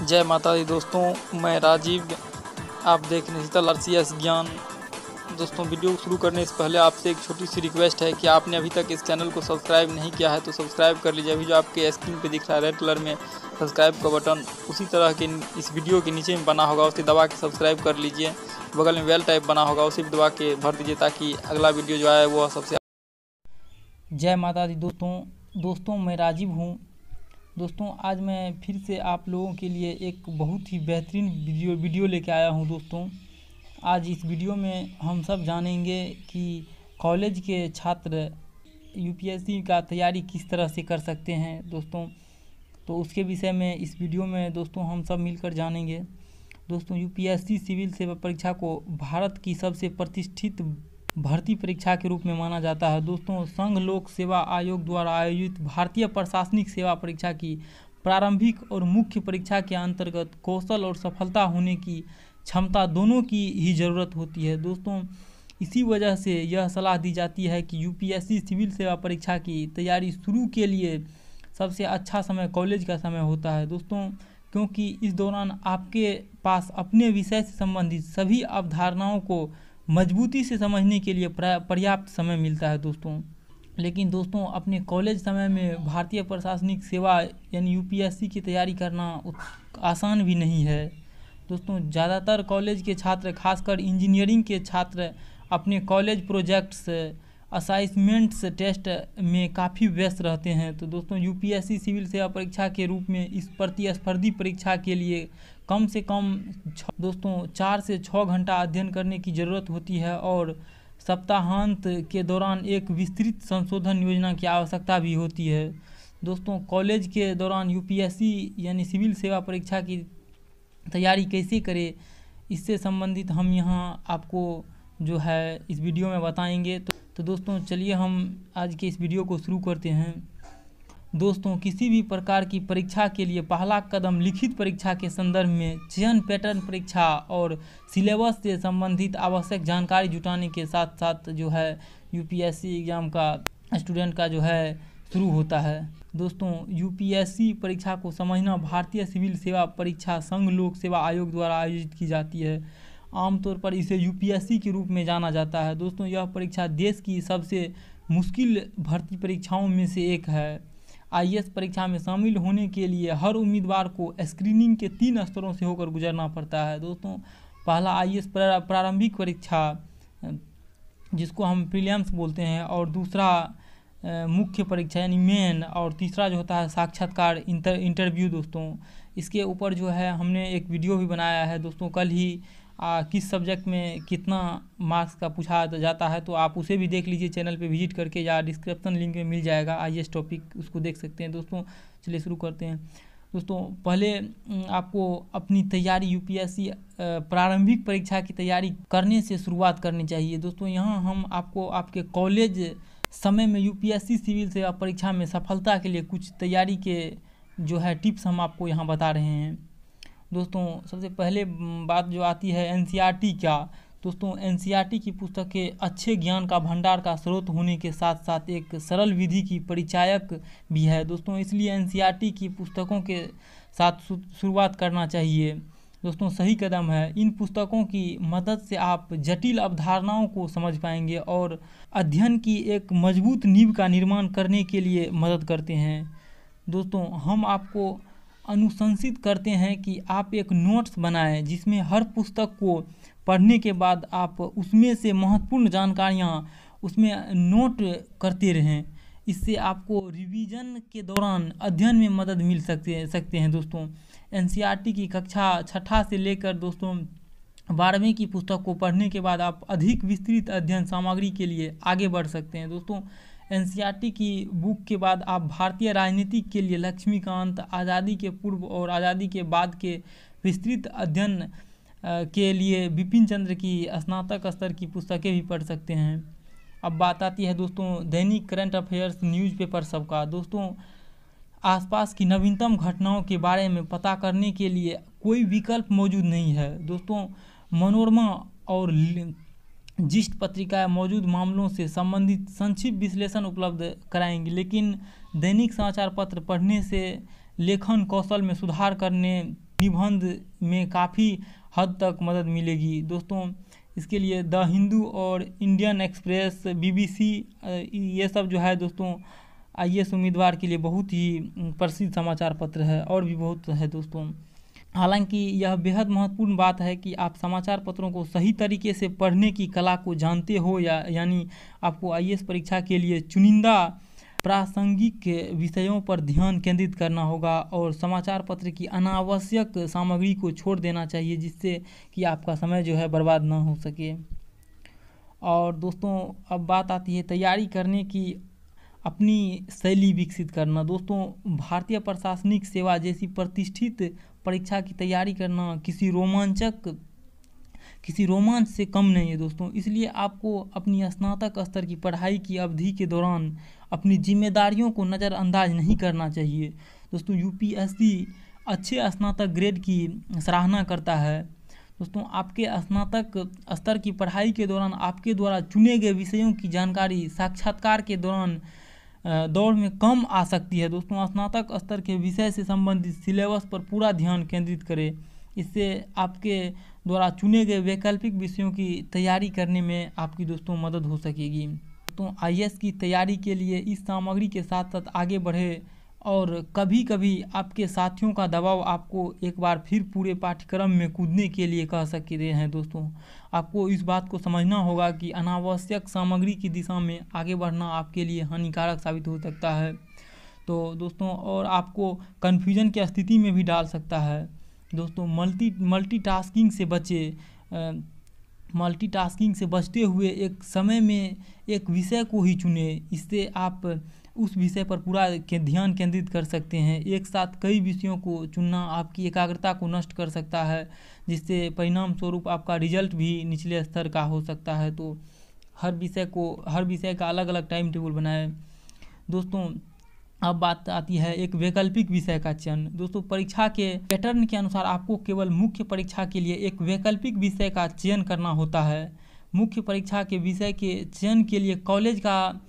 जय माता दी दोस्तों, मैं राजीव। आप देख रहे हैं शीतल RCS ज्ञान। दोस्तों, वीडियो शुरू करने से पहले आपसे एक छोटी सी रिक्वेस्ट है कि आपने अभी तक इस चैनल को सब्सक्राइब नहीं किया है तो सब्सक्राइब कर लीजिए। अभी जो आपके स्क्रीन पे दिख रहा है रेड कलर में सब्सक्राइब का बटन, उसी तरह के इस वीडियो के नीचे में बना होगा, उसे दबा के सब्सक्राइब कर लीजिए। बगल में बेल टाइप बना होगा, उसे भी दबा के भर दीजिए ताकि अगला वीडियो जो आए वो सबसे। जय माता दी दोस्तों, मैं राजीव हूँ। दोस्तों, आज मैं फिर से आप लोगों के लिए एक बहुत ही बेहतरीन वीडियो लेके आया हूँ। दोस्तों, आज इस वीडियो में हम सब जानेंगे कि कॉलेज के छात्र UPSC का तैयारी किस तरह से कर सकते हैं। दोस्तों, तो उसके विषय में इस वीडियो में दोस्तों हम सब मिलकर जानेंगे। दोस्तों, UPSC सिविल सेवा परीक्षा को भारत की सबसे प्रतिष्ठित भर्ती परीक्षा के रूप में माना जाता है। दोस्तों, संघ लोक सेवा आयोग द्वारा आयोजित भारतीय प्रशासनिक सेवा परीक्षा की प्रारंभिक और मुख्य परीक्षा के अंतर्गत कौशल और सफलता होने की क्षमता दोनों की ही ज़रूरत होती है। दोस्तों, इसी वजह से यह सलाह दी जाती है कि UPSC सिविल सेवा परीक्षा की तैयारी शुरू के लिए सबसे अच्छा समय कॉलेज का समय होता है। दोस्तों, क्योंकि इस दौरान आपके पास अपने विषय से संबंधित सभी अवधारणाओं को मजबूती से समझने के लिए पर्याप्त समय मिलता है। लेकिन दोस्तों, अपने कॉलेज समय में भारतीय प्रशासनिक सेवा यानी UPSC की तैयारी करना आसान भी नहीं है। दोस्तों, ज़्यादातर कॉलेज के छात्र, खासकर इंजीनियरिंग के छात्र, अपने कॉलेज प्रोजेक्ट्स, असाइनमेंट्स, टेस्ट में काफ़ी व्यस्त रहते हैं। तो दोस्तों, UPSC सिविल सेवा परीक्षा के रूप में इस प्रतिस्पर्धी परीक्षा के लिए कम से कम 4 से 6 घंटा अध्ययन करने की ज़रूरत होती है और सप्ताहांत के दौरान एक विस्तृत संशोधन योजना की आवश्यकता भी होती है। दोस्तों, कॉलेज के दौरान UPSC यानी सिविल सेवा परीक्षा की तैयारी कैसे करें, इससे संबंधित हम यहाँ आपको जो है इस वीडियो में बताएंगे। तो दोस्तों, चलिए हम आज के इस वीडियो को शुरू करते हैं। दोस्तों, किसी भी प्रकार की परीक्षा के लिए पहला कदम लिखित परीक्षा के संदर्भ में चयन, पैटर्न परीक्षा और सिलेबस से संबंधित आवश्यक जानकारी जुटाने के साथ साथ जो है UPSC एग्ज़ाम का स्टूडेंट का जो है शुरू होता है। दोस्तों, UPSC परीक्षा को समझना भारतीय सिविल सेवा परीक्षा संघ लोक सेवा आयोग द्वारा आयोजित की जाती है। आमतौर पर इसे UPSC के रूप में जाना जाता है। दोस्तों, यह परीक्षा देश की सबसे मुश्किल भर्ती परीक्षाओं में से एक है। IAS परीक्षा में शामिल होने के लिए हर उम्मीदवार को स्क्रीनिंग के 3 स्तरों से होकर गुजरना पड़ता है। दोस्तों, पहला IAS प्रारंभिक परीक्षा जिसको हम प्रीलिम्स बोलते हैं, और दूसरा मुख्य परीक्षा यानी मेन, और तीसरा जो होता है साक्षात्कार इंटरव्यू। दोस्तों, इसके ऊपर जो है हमने एक वीडियो भी बनाया है। दोस्तों, कल ही किस सब्जेक्ट में कितना मार्क्स का पूछा जाता है, तो आप उसे भी देख लीजिए चैनल पे विजिट करके, या डिस्क्रिप्शन लिंक में मिल जाएगा IAS टॉपिक, उसको देख सकते हैं। दोस्तों, चलिए शुरू करते हैं। दोस्तों, पहले आपको अपनी तैयारी UPSC प्रारंभिक परीक्षा की तैयारी करने से शुरुआत करनी चाहिए। दोस्तों, यहाँ हम आपको आपके कॉलेज समय में UPSC सिविल सेवा परीक्षा में सफलता के लिए कुछ तैयारी के जो है टिप्स हम आपको यहाँ बता रहे हैं। दोस्तों, सबसे पहले बात जो आती है NCERT क्या। दोस्तों, NCERT की पुस्तकें अच्छे ज्ञान का भंडार का स्रोत होने के साथ साथ एक सरल विधि की परिचायक भी है। दोस्तों, इसलिए NCERT की पुस्तकों के साथ शुरुआत करना चाहिए। दोस्तों, सही कदम है। इन पुस्तकों की मदद से आप जटिल अवधारणाओं को समझ पाएंगे और अध्ययन की एक मजबूत नींव का निर्माण करने के लिए मदद करते हैं। दोस्तों, हम आपको अनुशंसित करते हैं कि आप एक नोट्स बनाएं जिसमें हर पुस्तक को पढ़ने के बाद आप उसमें से महत्वपूर्ण जानकारियां उसमें नोट करते रहें। इससे आपको रिवीजन के दौरान अध्ययन में मदद मिल सकते हैं। दोस्तों, NCERT की कक्षा 6 से लेकर दोस्तों 12वीं की पुस्तक को पढ़ने के बाद आप अधिक विस्तृत अध्ययन सामग्री के लिए आगे बढ़ सकते हैं। दोस्तों, NCERT की बुक के बाद आप भारतीय राजनीति के लिए लक्ष्मीकांत, आज़ादी के पूर्व और आज़ादी के बाद के विस्तृत अध्ययन के लिए बिपिन चंद्र की स्नातक स्तर की पुस्तकें भी पढ़ सकते हैं। अब बात आती है दोस्तों दैनिक करंट अफेयर्स न्यूज़पेपर सबका। दोस्तों, आसपास की नवीनतम घटनाओं के बारे में पता करने के लिए कोई विकल्प मौजूद नहीं है। दोस्तों, मनोरमा और जिस्ट पत्रिकाएं मौजूद मामलों से संबंधित संक्षिप्त विश्लेषण उपलब्ध कराएंगी, लेकिन दैनिक समाचार पत्र पढ़ने से लेखन कौशल में सुधार करने निबंध में काफ़ी हद तक मदद मिलेगी दोस्तों। इसके लिए द हिंदू और इंडियन एक्सप्रेस, BBC, ये सब जो है दोस्तों IAS उम्मीदवार के लिए बहुत ही प्रसिद्ध समाचार पत्र है, और भी बहुत है दोस्तों। हालांकि यह बेहद महत्वपूर्ण बात है कि आप समाचार पत्रों को सही तरीके से पढ़ने की कला को जानते हो, यानी आपको IAS परीक्षा के लिए चुनिंदा प्रासंगिक विषयों पर ध्यान केंद्रित करना होगा और समाचार पत्र की अनावश्यक सामग्री को छोड़ देना चाहिए, जिससे कि आपका समय जो है बर्बाद ना हो सके। और दोस्तों अब बात आती है तैयारी करने की अपनी शैली विकसित करना। दोस्तों भारतीय प्रशासनिक सेवा जैसी प्रतिष्ठित परीक्षा की तैयारी करना किसी रोमांच से कम नहीं है दोस्तों। इसलिए आपको अपनी स्नातक स्तर की पढ़ाई की अवधि के दौरान अपनी जिम्मेदारियों को नज़रअंदाज नहीं करना चाहिए दोस्तों। UPSC अच्छे स्नातक ग्रेड की सराहना करता है दोस्तों। आपके स्नातक स्तर की पढ़ाई के दौरान आपके द्वारा चुने गए विषयों की जानकारी साक्षात्कार के दौरान दौड़ में कम आ सकती है दोस्तों। स्नातक स्तर के विषय से संबंधित सिलेबस पर पूरा ध्यान केंद्रित करें, इससे आपके द्वारा चुने गए वैकल्पिक विषयों की तैयारी करने में आपकी दोस्तों मदद हो सकेगी। दोस्तों IAS की तैयारी के लिए इस सामग्री के साथ साथ आगे बढ़े, और कभी कभी आपके साथियों का दबाव आपको एक बार फिर पूरे पाठ्यक्रम में कूदने के लिए कह सकते हैं दोस्तों। आपको इस बात को समझना होगा कि अनावश्यक सामग्री की दिशा में आगे बढ़ना आपके लिए हानिकारक साबित हो सकता है तो दोस्तों, और आपको कन्फ्यूजन की स्थिति में भी डाल सकता है दोस्तों। मल्टीटास्किंग से बचे। मल्टीटास्किंग से बचते हुए एक समय में एक विषय को ही चुने, इससे आप उस विषय पर पूरा ध्यान केंद्रित कर सकते हैं। एक साथ कई विषयों को चुनना आपकी एकाग्रता को नष्ट कर सकता है, जिससे परिणाम स्वरूप आपका रिजल्ट भी निचले स्तर का हो सकता है। तो हर विषय का अलग अलग टाइम टेबल बनाएं दोस्तों। अब बात आती है एक वैकल्पिक विषय का चयन। दोस्तों परीक्षा के पैटर्न के अनुसार आपको केवल मुख्य परीक्षा के लिए एक वैकल्पिक विषय का चयन करना होता है। मुख्य परीक्षा के विषय के चयन के लिए कॉलेज का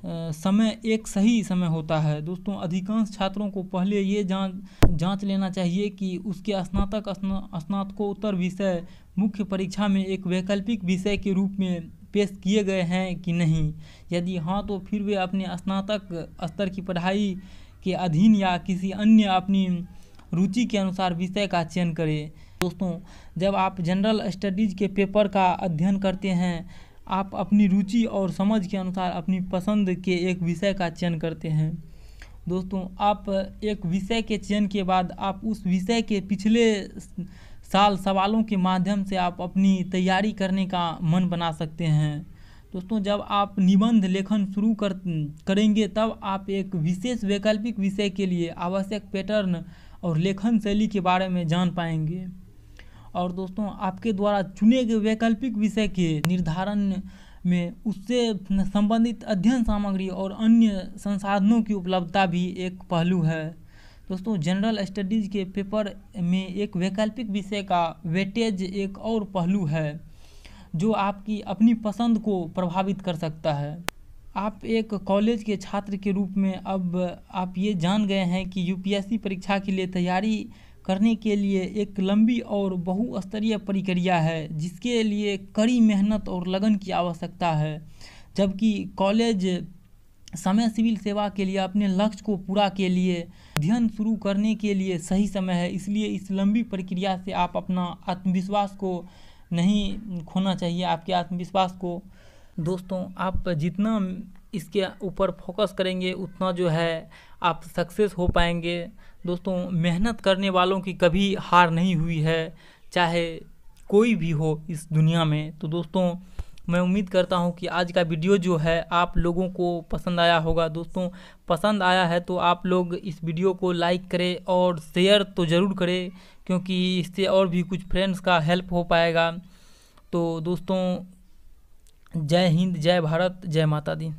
समय एक सही समय होता है दोस्तों। अधिकांश छात्रों को पहले ये जांच लेना चाहिए कि उसके स्नातकोत्तर विषय मुख्य परीक्षा में एक वैकल्पिक विषय के रूप में पेश किए गए हैं कि नहीं। यदि हाँ तो फिर वे अपने स्नातक स्तर की पढ़ाई के अधीन या किसी अन्य अपनी रुचि के अनुसार विषय का चयन करें दोस्तों। जब आप जनरल स्टडीज़ के पेपर का अध्ययन करते हैं, आप अपनी रुचि और समझ के अनुसार अपनी पसंद के एक विषय का चयन करते हैं दोस्तों। आप एक विषय के चयन के बाद आप उस विषय के पिछले साल सवालों के माध्यम से आप अपनी तैयारी करने का मन बना सकते हैं दोस्तों। जब आप निबंध लेखन शुरू करेंगे तब आप एक विशेष वैकल्पिक विषय के लिए आवश्यक पैटर्न और लेखन शैली के बारे में जान पाएंगे। और दोस्तों आपके द्वारा चुने गए वैकल्पिक विषय के निर्धारण में उससे संबंधित अध्ययन सामग्री और अन्य संसाधनों की उपलब्धता भी एक पहलू है दोस्तों। जनरल स्टडीज़ के पेपर में एक वैकल्पिक विषय का वेटेज एक और पहलू है जो आपकी अपनी पसंद को प्रभावित कर सकता है। आप एक कॉलेज के छात्र के रूप में अब आप ये जान गए हैं कि UPSC परीक्षा के लिए तैयारी करने के लिए एक लंबी और बहुस्तरीय प्रक्रिया है, जिसके लिए कड़ी मेहनत और लगन की आवश्यकता है। जबकि कॉलेज समय सिविल सेवा के लिए अपने लक्ष्य को पूरा के लिए अध्ययन शुरू करने के लिए सही समय है। इसलिए इस लंबी प्रक्रिया से आप अपना आत्मविश्वास को नहीं खोना चाहिए, आपके आत्मविश्वास को दोस्तों। आप जितना इसके ऊपर फोकस करेंगे उतना जो है आप सक्सेस हो पाएंगे दोस्तों। मेहनत करने वालों की कभी हार नहीं हुई है, चाहे कोई भी हो इस दुनिया में। तो दोस्तों मैं उम्मीद करता हूं कि आज का वीडियो जो है आप लोगों को पसंद आया होगा दोस्तों। पसंद आया है तो आप लोग इस वीडियो को लाइक करें और शेयर तो ज़रूर करें, क्योंकि इससे और भी कुछ फ्रेंड्स का हेल्प हो पाएगा। तो दोस्तों जय हिंद, जय भारत, जय माता दी।